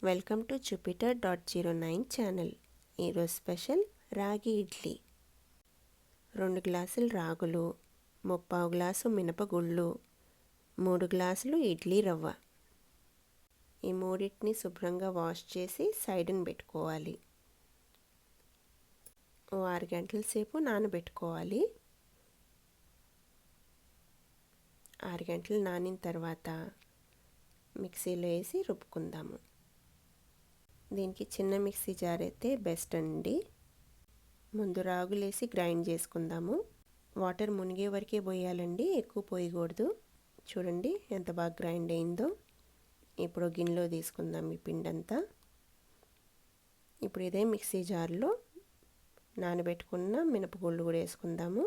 Welcome to jupiter.09 channel. ఈరోజు special రాగి ఇడ్లీ. 2 గ్లాసులు రాగులు, 3/4 గ్లాసు మినపగుళ్ళు, 3 గ్లాసులు ఇడ్లీ రవ్వ. ఈ మూడింటిని శుభ్రంగా వాష్ చేసి సైడ్ని పెట్టుకోవాలి. 6 గంటల సేపు నానబెట్టుకోవాలి. 6 గంటలు నానిన తర్వాత మిక్సీలో వేసి రుబ్బుకుందాము. దీనికి చిన్న మిక్సీ జార్ అయితే బెస్ట్ అండి. ముందు రాగులు వేసి గ్రైండ్ చేసుకుందాము. వాటర్ మునిగే వరకే పోయాలండి, ఎక్కువ పోయకూడదు. చూడండి ఎంత బాగా గ్రైండ్ అయిందో. ఇప్పుడు గిన్నెలో తీసుకుందాం ఈ పిండి అంతా. ఇప్పుడు ఇదే మిక్సీ జార్లో నానబెట్టుకున్న మినపగుళ్ళు కూడా వేసుకుందాము.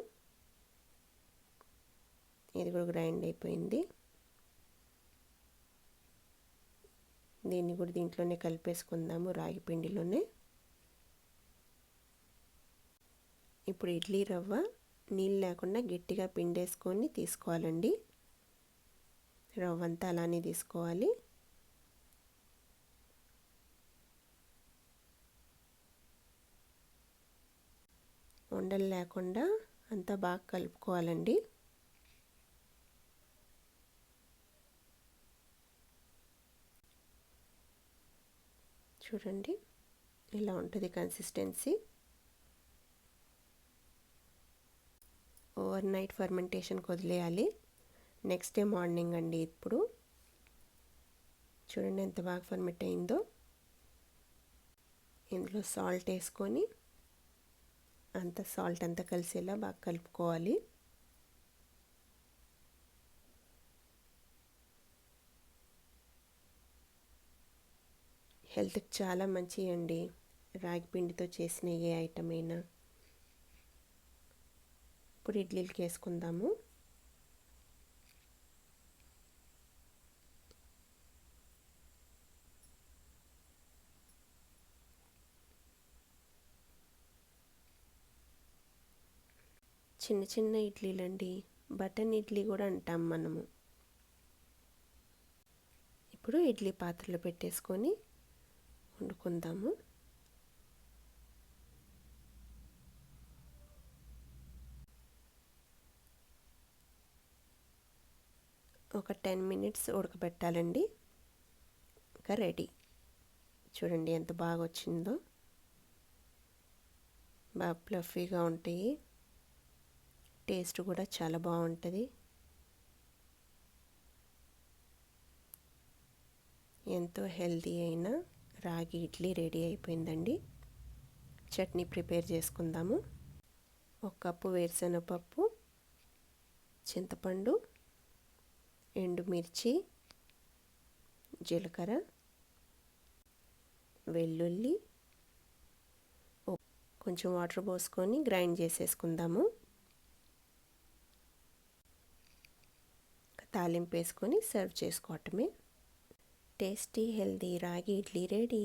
ఇది కూడా గ్రైండ్ అయిపోయింది. దీన్ని కూడా దీంట్లోనే కలిపేసుకుందాము, రాగి పిండిలోనే. ఇప్పుడు ఇడ్లీ రవ్వ నీళ్ళు లేకుండా గట్టిగా పిండేసుకొని తీసుకోవాలండి. రవ్వ అంతా అలానే తీసుకోవాలి. ఉండలు లేకుండా అంతా బాగా కలుపుకోవాలండి. చూడండి ఇలా ఉంటుంది కన్సిస్టెన్సీ. ఓవర్ నైట్ ఫర్మెంటేషన్కి వదిలేయాలి. నెక్స్ట్ డే మార్నింగ్ అండి. ఇప్పుడు చూడండి ఎంత బాగా ఫర్మెంట్ అయిందో. ఇందులో సాల్ట్ వేసుకొని అంత సాల్ట్ అంతా కలిసేలా బాగా కలుపుకోవాలి. హెల్త్కి చాలా మంచి అండి రాగి పిండితో చేసిన ఏ ఐటమ్ అయినా. ఇప్పుడు ఇడ్లీలకి వేసుకుందాము. చిన్న చిన్న ఇడ్లీలండి, బటన్ ఇడ్లీ కూడా అంటాం మనము. ఇప్పుడు ఇడ్లీ పాత్రలో పెట్టేసుకొని వండుకుందాము. ఒక 10 మినిట్స్ ఉడకబెట్టాలండి. ఇంకా రెడీ. చూడండి ఎంత బాగా వచ్చిందో. బాగా ఫ్లఫీగా ఉంటాయి. టేస్ట్ కూడా చాలా బాగుంటుంది. ఎంతో హెల్తీ అయిన రాగి ఇడ్లీ రెడీ అయిపోయిందండి. చట్నీ ప్రిపేర్ చేసుకుందాము. 1 కప్పు వేరుశనగపప్పు, చింతపండు, ఎండుమిర్చి, జీలకర్ర, వెల్లుల్లి, కొంచెం వాటర్ పోసుకొని గ్రైండ్ చేసేసుకుందాము. తాలింపు వేసుకొని సర్వ్ చేసుకోవటమే. టేస్టీ హెల్తీ రాగి ఇడ్లీ రెడీ.